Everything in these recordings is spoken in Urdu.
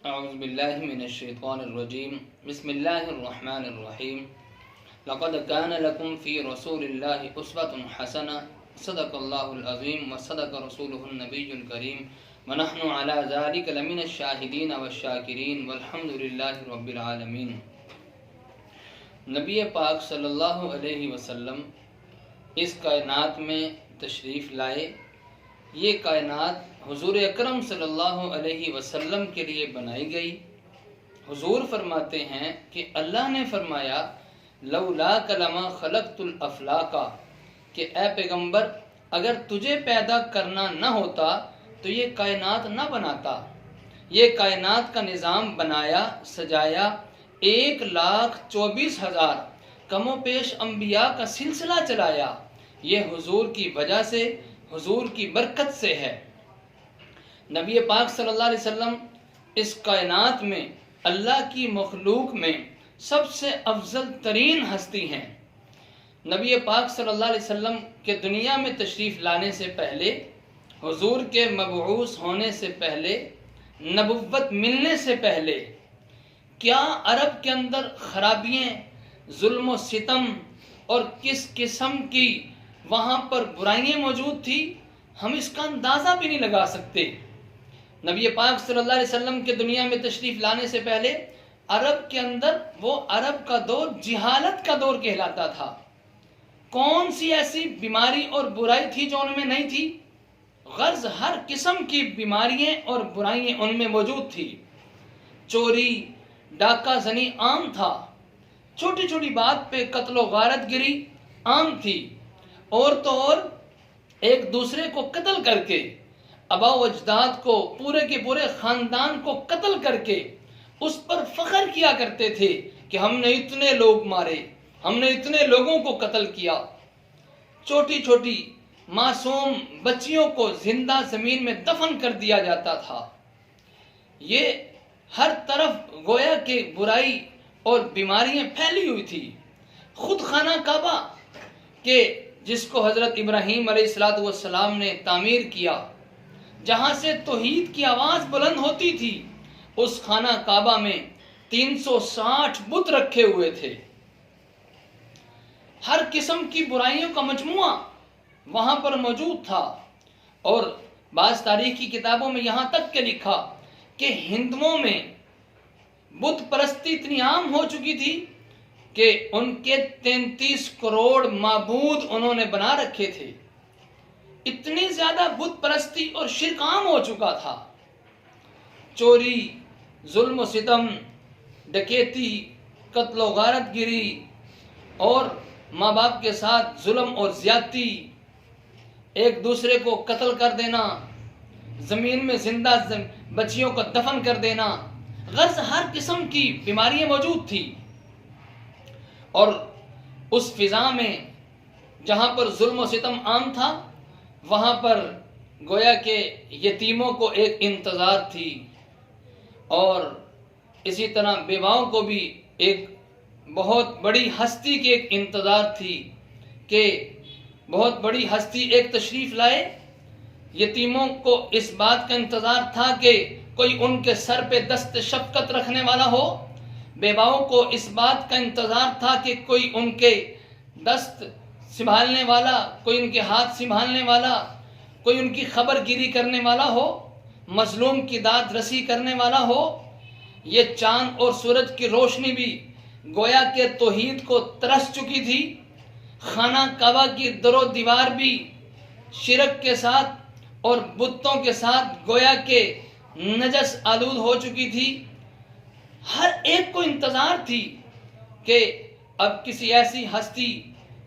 اعوذ باللہ من الشیطان الرجیم بسم اللہ الرحمن الرحیم لقد كان لكم في رسول الله اسوة حسنة صدق اللہ العظیم وصدق رسوله النبی الکریم ونحن على ذلك لمن الشاہدین والشاکرین والحمد للہ رب العالمین۔ نبی پاک صلی اللہ علیہ وسلم اس کائنات میں تشریف لائے۔ یہ کائنات حضور اکرم صلی اللہ علیہ وسلم کے لیے بنائی گئی۔ حضور فرماتے ہیں کہ اللہ نے فرمایا لولاک لما خلقت الافلاک، کہ اے پیغمبر اگر تجھے پیدا کرنا نہ ہوتا تو یہ کائنات نہ بناتا۔ یہ کائنات کا نظام بنایا، سجایا، 1,24,000 کم و بیش انبیاء کا سلسلہ چلایا۔ یہ حضور کی وجہ سے، حضور کی برکت سے ہے۔ نبی پاک صلی اللہ علیہ وسلم اس کائنات میں، اللہ کی مخلوق میں سب سے افضل ترین ہستی ہیں۔ نبی پاک صلی اللہ علیہ وسلم کے دنیا میں تشریف لانے سے پہلے، حضور کے مبعوث ہونے سے پہلے، نبوت ملنے سے پہلے کیا عرب کے اندر خرابیاں، ظلم و ستم اور کس قسم کی وہاں پر برائیاں موجود تھی، ہم اس کا اندازہ بھی نہیں لگا سکتے۔ نبی پاک صلی اللہ علیہ وسلم کے دنیا میں تشریف لانے سے پہلے عرب کے اندر وہ عرب کا دور جہالت کا دور کہلاتا تھا۔ کون سی ایسی بیماری اور برائی تھی جو ان میں نہیں تھی؟ غرض ہر قسم کی بیماریاں اور برائیاں ان میں موجود تھی۔ چوری، ڈاکہ زنی عام تھا، چھوٹی چھوٹی بات پہ قتل و غارت گری عام تھی، اور تو اور ایک دوسرے کو قتل کر کے، آبا و اجداد کو، پورے کے پورے خاندان کو قتل کر کے اس پر فخر کیا کرتے تھے کہ ہم نے اتنے لوگ مارے، ہم نے اتنے لوگوں کو قتل کیا۔ چھوٹی چھوٹی معصوم بچیوں کو زندہ زمین میں دفن کر دیا جاتا تھا۔ یہ ہر طرف گویا کہ برائی اور بیماریاں پھیلی ہوئی تھی۔ خود خانہ کعبہ کہ جس کو حضرت ابراہیم علیہ السلام نے تعمیر کیا، جہاں سے توحید کی آواز بلند ہوتی تھی، اس خانہ کعبہ میں 360 بت رکھے ہوئے تھے۔ ہر قسم کی برائیوں کا مجموعہ وہاں پر موجود تھا، اور بعض تاریخی کتابوں میں یہاں تک کہ لکھا کہ ہندوؤں میں بت پرستی اتنی عام ہو چکی تھی کہ ان کے 33 کروڑ معبود انہوں نے بنا رکھے تھے۔ اتنی زیادہ بت پرستی اور شرک عام ہو چکا تھا۔ چوری، ظلم و ستم، ڈکیتی، قتل و غارت گری اور ماں باپ کے ساتھ ظلم اور زیادتی، ایک دوسرے کو قتل کر دینا، زمین میں زندہ بچیوں کو دفن کر دینا، غرض ہر قسم کی بیماریاں موجود تھی۔ اور اس فضا میں جہاں پر ظلم و ستم عام تھا، وہاں پر گویا کہ یتیموں کو ایک انتظار تھی، اور اسی طرح بیواؤں کو بھی ایک بہت بڑی ہستی کی ایک انتظار تھی کہ بہت بڑی ہستی ایک تشریف لائے۔ یتیموں کو اس بات کا انتظار تھا کہ کوئی ان کے سر پہ دست شفقت رکھنے والا ہو، بیواؤں کو اس بات کا انتظار تھا کہ کوئی ان کے دست سنبھالنے والا، کوئی ان کے ہاتھ سنبھالنے والا، کوئی ان کی خبر گیری کرنے والا ہو، مظلوم کی داد رسی کرنے والا ہو۔ یہ چاند اور سورج کی روشنی بھی گویا کہ توحید کو ترس چکی تھی۔ خانہ کعبہ کی در و دیوار بھی شرک کے ساتھ اور بتوں کے ساتھ گویا کہ نجس آلود ہو چکی تھی۔ ہر ایک کو انتظار تھی کہ اب کسی ایسی ہستی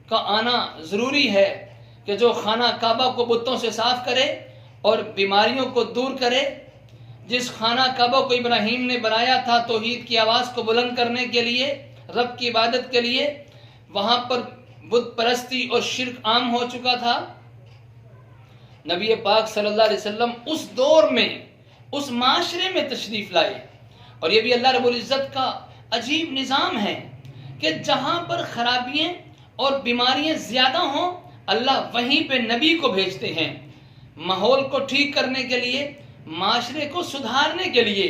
کا آنا ضروری ہے کہ جو خانہ کعبہ کو بتوں سے صاف کرے اور بیماریوں کو دور کرے۔ جس خانہ کعبہ کو ابراہیم نے بنایا تھا توحید کی آواز کو بلند کرنے کے لیے، رب کی عبادت کے لیے، وہاں پر بت پرستی اور شرک عام ہو چکا تھا۔ نبی پاک صلی اللہ علیہ وسلم اس دور میں، اس معاشرے میں تشریف لائے، اور یہ بھی اللہ رب العزت کا عجیب نظام ہے کہ جہاں پر خرابیاں اور بیماریاں زیادہ ہوں، اللہ وہیں پہ نبی کو بھیجتے ہیں، ماحول کو ٹھیک کرنے کے لیے، معاشرے کو سدھارنے کے لیے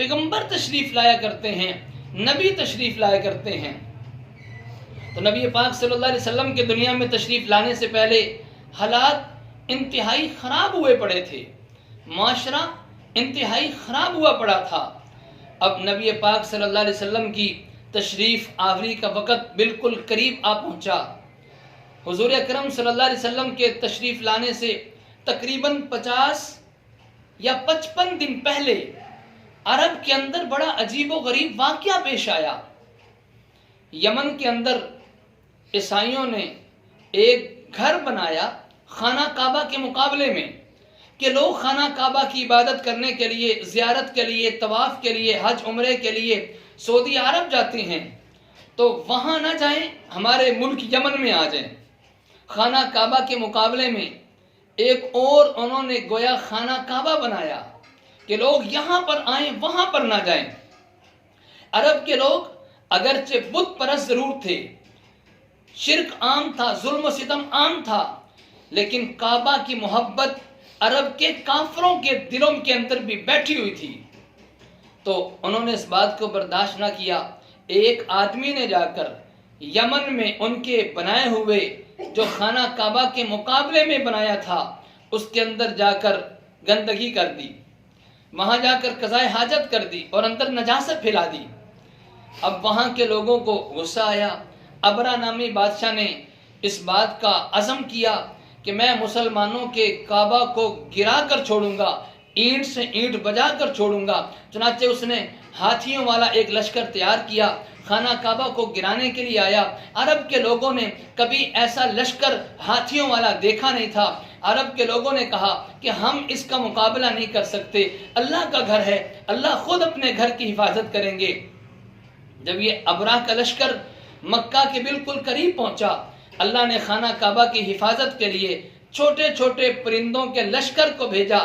پیغمبر تشریف لایا کرتے ہیں، نبی تشریف لایا کرتے ہیں۔ تو نبی پاک صلی اللہ علیہ وسلم کے دنیا میں تشریف لانے سے پہلے حالات انتہائی خراب ہوئے پڑے تھے، معاشرہ انتہائی خراب ہوا پڑا تھا۔ اب نبی پاک صلی اللہ علیہ وسلم کی تشریف آوری کا وقت بالکل قریب آ پہنچا۔ حضور اکرم صلی اللہ علیہ وسلم کے تشریف لانے سے تقریباً 50 یا 55 دن پہلے عرب کے اندر بڑا عجیب و غریب واقعہ پیش آیا۔ یمن کے اندر عیسائیوں نے ایک گھر بنایا خانہ کعبہ کے مقابلے میں، کہ لوگ خانہ کعبہ کی عبادت کرنے کے لیے، زیارت کے لیے، طواف کے لیے، حج عمرے کے لیے سعودی عرب جاتے ہیں، تو وہاں نہ جائیں، ہمارے ملک یمن میں آ جائیں۔ خانہ کعبہ کے مقابلے میں ایک اور انہوں نے گویا خانہ کعبہ بنایا کہ لوگ یہاں پر آئیں، وہاں پر نہ جائیں۔ عرب کے لوگ اگرچہ بت پرست ضرور تھے، شرک عام تھا، ظلم و ستم عام تھا، لیکن کعبہ کی محبت عرب کے کافروں کے دلوں کے اندر بھی بیٹھی ہوئی تھی۔ تو انہوں نے اس بات کو برداشت نہ کیا، ایک آدمی نے جا کر یمن میں ان کے بنائے ہوئے جو خانہ کعبہ کے مقابلے میں بنایا تھا اس کے اندر جا کر گندگی کر دی، وہاں جا کر قضائے حاجت کر دی اور اندر نجاست پھیلا دی۔ اب وہاں کے لوگوں کو غصہ آیا۔ ابرا نامی بادشاہ نے اس بات کا عزم کیا کہ میں مسلمانوں کے کعبہ کو گرا کر چھوڑوں گا، اینٹ سے اینٹ بجا کر چھوڑوں گا۔ چنانچہ اس نے ہاتھیوں والا ایک لشکر تیار کیا، خانہ کعبہ کو گرانے کے لیے آیا۔ عرب کے لوگوں نے کبھی ایسا لشکر ہاتھیوں والا دیکھا نہیں تھا۔ عرب کے لوگوں نے کہا کہ ہم اس کا مقابلہ نہیں کر سکتے، اللہ کا گھر ہے، اللہ خود اپنے گھر کی حفاظت کریں گے۔ جب یہ ابراہ کا لشکر مکہ کے بالکل قریب پہنچا، اللہ نے خانہ کعبہ کی حفاظت کے لیے چھوٹے چھوٹے پرندوں کے لشکر کو بھیجا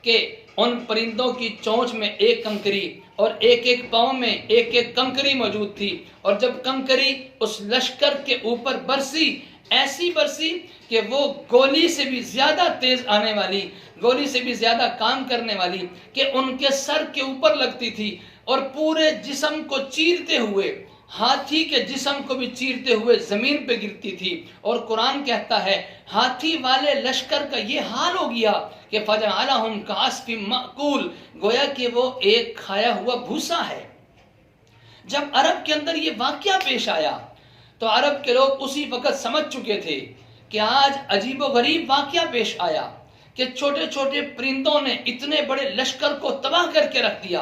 کہ ان پرندوں کی چونچ میں ایک کنکری اور ایک ایک پاؤں میں ایک ایک کنکری موجود تھی، اور جب کنکری اس لشکر کے اوپر برسی، ایسی برسی کہ وہ گولی سے بھی زیادہ تیز آنے والی، گولی سے بھی زیادہ کام کرنے والی، کہ ان کے سر کے اوپر لگتی تھی اور پورے جسم کو چیرتے ہوئے، ہاتھی کے جسم کو بھی چیرتے ہوئے زمین پہ گرتی تھی۔ اور قرآن کہتا ہے ہاتھی والے لشکر کا یہ حال ہو گیا کہ فَجَعَلَهُمْ كَعَصْفٍ مَأْكُولٍ، گویا کہ وہ ایک کھایا ہوا بھوسا ہے۔ جب عرب کے اندر یہ واقعہ پیش آیا تو عرب کے لوگ اسی وقت سمجھ چکے تھے کہ آج عجیب و غریب واقعہ پیش آیا کہ چھوٹے چھوٹے پرندوں نے اتنے بڑے لشکر کو تباہ کر کے رکھ دیا۔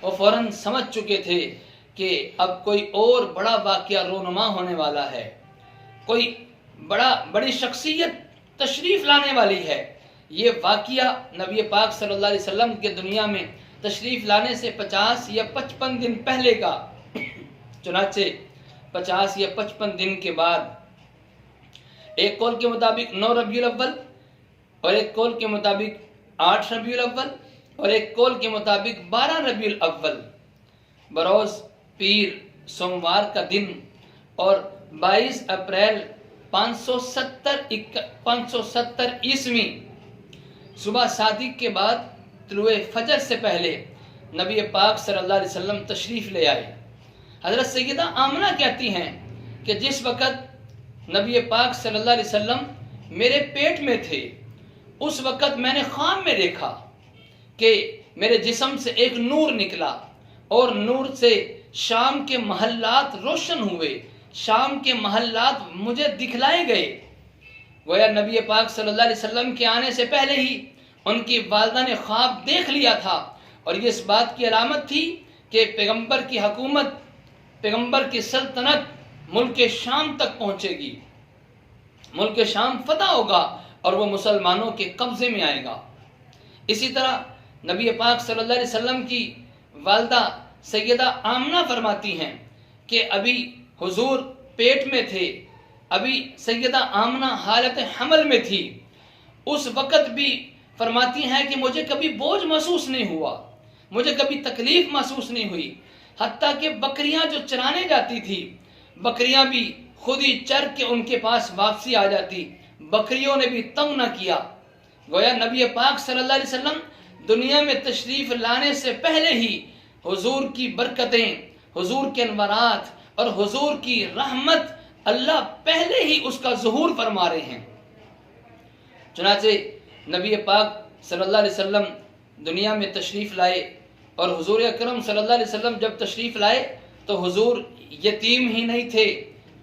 وہ فوراً سمجھ چکے تھے کہ اب کوئی اور بڑا واقعہ رونما ہونے والا ہے، کوئی بڑی شخصیت تشریف لانے والی ہے۔ یہ واقعہ نبی پاک صلی اللہ علیہ وسلم کے دنیا میں تشریف لانے سے 50 یا 55 دن پہلے کا۔ چنانچہ 50 یا 55 دن کے بعد ایک قول کے مطابق 9 ربیع الاول، اور ایک قول کے مطابق 8 ربیع الاول، اور ایک قول کے مطابق 12 ربیع الاول بروز پیر سوموار کا دن، اور 22 اپریل 570 عیسوی صبح صادق کے بعد طلوع فجر سے پہلے نبی پاک صلی اللہ علیہ وسلم تشریف لے آئے۔ حضرت سیدہ آمنہ کہتی ہیں کہ جس وقت نبی پاک صلی اللہ علیہ وسلم میرے پیٹ میں تھے، اس وقت میں نے خواب میں دیکھا کہ میرے جسم سے ایک نور نکلا، اور نور سے شام کے محلات روشن ہوئے، شام کے محلات مجھے دکھلائے گئے۔ گویا نبی پاک صلی اللہ علیہ وسلم کے آنے سے پہلے ہی ان کی والدہ نے خواب دیکھ لیا تھا، اور یہ اس بات کی علامت تھی کہ پیغمبر کی حکومت، پیغمبر کی سلطنت ملک شام تک پہنچے گی، ملک شام فتح ہوگا اور وہ مسلمانوں کے قبضے میں آئے گا۔ اسی طرح نبی پاک صلی اللہ علیہ وسلم کی والدہ سیدہ آمنہ فرماتی ہیں کہ ابھی حضور پیٹ میں تھے، ابھی سیدہ آمنہ حالت حمل میں تھی، اس وقت بھی فرماتی ہیں کہ مجھے کبھی بوجھ محسوس نہیں ہوا، مجھے کبھی تکلیف محسوس نہیں ہوئی، حتیٰ کہ بکریاں جو چرانے جاتی تھی، بکریاں بھی خود ہی چر کے ان کے پاس واپسی آ جاتی، بکریوں نے بھی تنگ نہ کیا۔ گویا نبی پاک صلی اللہ علیہ وسلم دنیا میں تشریف لانے سے پہلے ہی حضور کی برکتیں، حضور کے انوارات اور حضور کی رحمت اللہ پہلے ہی اس کا ظہور فرما رہے ہیں۔ چنانچہ نبی پاک صلی اللہ علیہ وسلم دنیا میں تشریف لائے، اور حضور اکرم صلی اللہ علیہ وسلم جب تشریف لائے تو حضور یتیم ہی نہیں تھے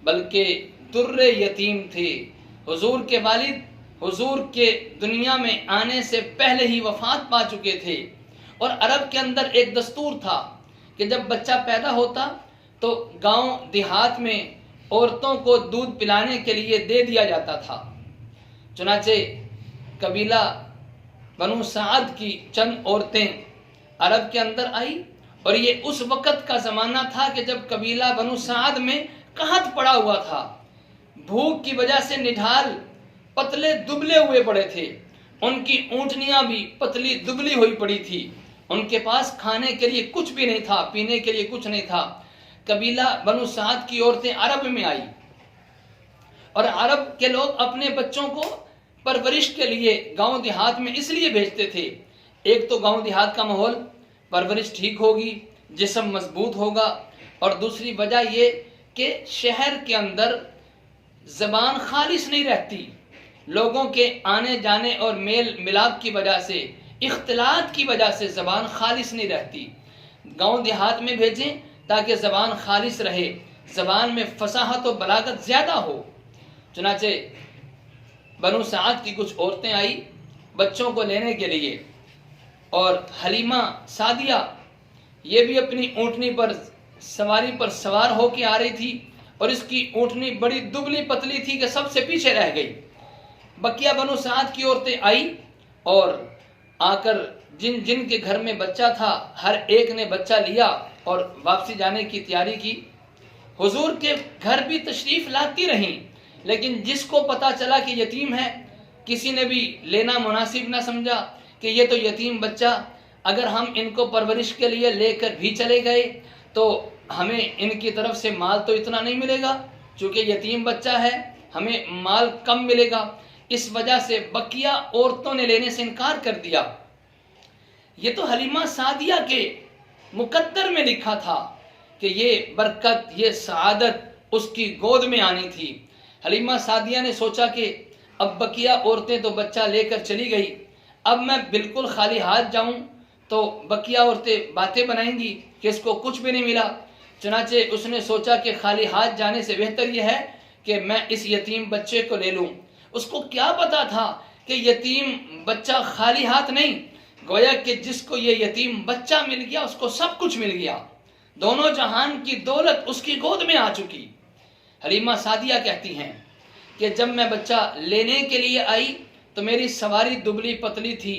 بلکہ در یتیم تھے۔ حضور کے والد حضور کے دنیا میں آنے سے پہلے ہی وفات پا چکے تھے، اور عرب کے اندر ایک دستور تھا کہ جب بچہ پیدا ہوتا تو گاؤں دیہات میں عورتوں کو دودھ پلانے کے لیے دے دیا جاتا تھا۔ چنانچہ قبیلہ بنو سعد کی چند عورتیں عرب کے اندر آئی، اور یہ اس وقت کا زمانہ تھا کہ جب قبیلہ بنو سعد میں قحط پڑا ہوا تھا، بھوک کی وجہ سے نڈھال پتلے دبلے ہوئے پڑے تھے، ان کی اونٹنیاں بھی پتلی دبلی ہوئی پڑی تھی، ان کے پاس کھانے کے لیے کچھ بھی نہیں تھا، پینے کے لیے کچھ نہیں تھا۔ قبیلہ بنو سعد کی عورتیں عرب میں آئی، اور عرب کے لوگ اپنے بچوں کو پرورش کے لیے گاؤں دیہات میں اس لیے بھیجتے تھے، ایک تو گاؤں دیہات کا ماحول، پرورش ٹھیک ہوگی، جسم مضبوط ہوگا، اور دوسری وجہ یہ کہ شہر کے اندر زبان خالص نہیں رہتی، لوگوں کے آنے جانے اور میل ملاپ کی وجہ سے، اختلاط کی وجہ سے زبان خالص نہیں رہتی۔ گاؤں دیہات میں بھیجیں تاکہ زبان خالص رہے، زبان میں فصاحت و بلاغت زیادہ ہو۔ چنانچہ بنو سعد کی کچھ عورتیں آئی بچوں کو لینے کے لیے، اور حلیمہ سعدیہ یہ بھی اپنی اونٹنی پر سواری پر سوار ہو کے آ رہی تھی، اور اس کی اونٹنی بڑی دبلی پتلی تھی کہ سب سے پیچھے رہ گئی۔ بقیہ بنو سعد کی عورتیں آئی، اور آ کر جن جن کے گھر میں بچہ تھا ہر ایک نے بچہ لیا اور واپسی جانے کی تیاری کی۔ حضور کے گھر بھی تشریف لاتی رہیں، لیکن جس کو پتا چلا کہ یتیم ہے، کسی نے بھی لینا مناسب نہ سمجھا کہ یہ تو یتیم بچہ، اگر ہم ان کو پرورش کے لیے لے کر بھی چلے گئے تو ہمیں ان کی طرف سے مال تو اتنا نہیں ملے گا، چونکہ یتیم بچہ ہے ہمیں مال کم ملے گا، اس وجہ سے بقیہ عورتوں نے لینے سے انکار کر دیا۔ یہ تو حلیمہ سعدیہ کے مقدر میں لکھا تھا کہ یہ برکت، یہ سعادت اس کی گود میں آنی تھی۔ حلیمہ سعدیہ نے سوچا کہ اب بقیہ عورتیں تو بچہ لے کر چلی گئی، اب میں بالکل خالی ہاتھ جاؤں تو بقیہ عورتیں باتیں بنائیں گی کہ اس کو کچھ بھی نہیں ملا۔ چنانچہ اس نے سوچا کہ خالی ہاتھ جانے سے بہتر یہ ہے کہ میں اس یتیم بچے کو لے لوں۔ اس کو کیا پتا تھا کہ یتیم بچہ خالی ہاتھ نہیں، گویا کہ جس کو یہ یتیم بچہ مل گیا اس کو سب کچھ مل گیا، دونوں جہان کی دولت اس کی گود میں آ چکی۔ حلیمہ سعدیہ کہتی ہیں کہ جب میں بچہ لینے کے لیے آئی تو میری سواری دبلی پتلی تھی،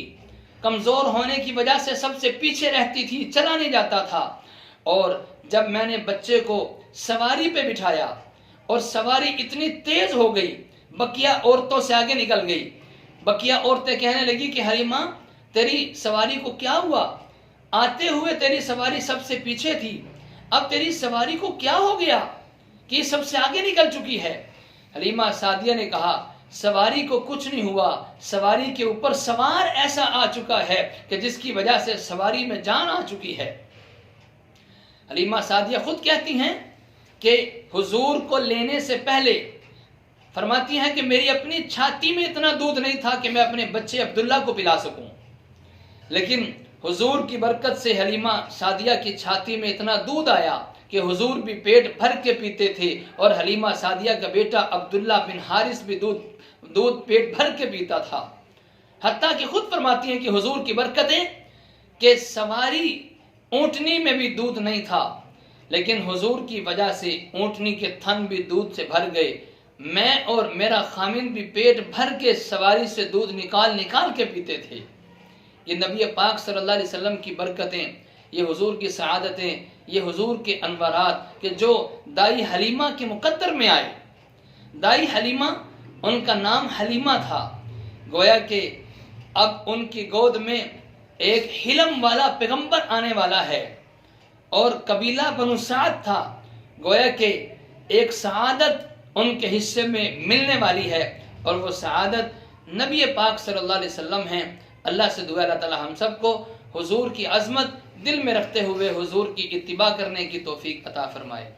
کمزور ہونے کی وجہ سے سب سے پیچھے رہتی تھی، چلا نہیں جاتا تھا، اور جب میں نے بچے کو سواری پہ بٹھایا اور سواری اتنی تیز ہو گئی بقیہ عورتوں سے آگے نکل گئی۔ بقیہ عورتیں کہنے لگی کہ حلیمہ تیری سواری کو کیا ہوا؟ آتے ہوئے تیری سواری سب سے پیچھے تھی، اب تیری سواری کو کیا ہو گیا کہ یہ سب سے آگے نکل چکی ہے؟ حلیمہ سعدیہ نے کہا سواری کو کچھ نہیں ہوا، سواری کے اوپر سوار ایسا آ چکا ہے کہ جس کی وجہ سے سواری میں جان آ چکی ہے۔ حلیمہ سعدیہ خود کہتی ہیں کہ حضور کو لینے سے پہلے فرماتی ہیں کہ میری اپنی چھاتی میں اتنا دودھ نہیں تھا کہ میں اپنے بچے عبداللہ کو پلا سکوں، لیکن حضور کی برکت سے حلیمہ سعدیہ کی چھاتی میں اتنا دودھ آیا کہ حضور بھی پیٹ بھر کے پیتے تھے، اور حلیمہ سعدیہ کا بیٹا عبداللہ بن حارث بھی دودھ پیٹ بھر کے پیتا تھا۔ حتیٰ کہ خود فرماتی ہیں کہ حضور کی برکتیں کہ سواری اونٹنی میں بھی دودھ نہیں تھا، لیکن حضور کی وجہ سے اونٹنی کے تھن بھی دودھ سے بھر گئے، میں اور میرا خامن بھی پیٹ بھر کے سواری سے دودھ نکال کے پیتے تھے۔ یہ نبی پاک صلی اللہ علیہ وسلم کی برکتیں، یہ حضور کی سعادتیں، یہ حضور کے انوارات کہ جو دائی حلیمہ کے مقدر میں آئے۔ دائی حلیمہ، ان کا نام حلیمہ تھا، گویا کہ اب ان کی گود میں ایک حلم والا پیغمبر آنے والا ہے، اور قبیلہ بنو سعد تھا، گویا کہ ایک سعادت ان کے حصے میں ملنے والی ہے، اور وہ سعادت نبی پاک صلی اللہ علیہ وسلم ہیں۔ اللہ سے دعا اللہ تعالی ہم سب کو حضور کی عظمت دل میں رکھتے ہوئے حضور کی اتباع کرنے کی توفیق عطا فرمائے۔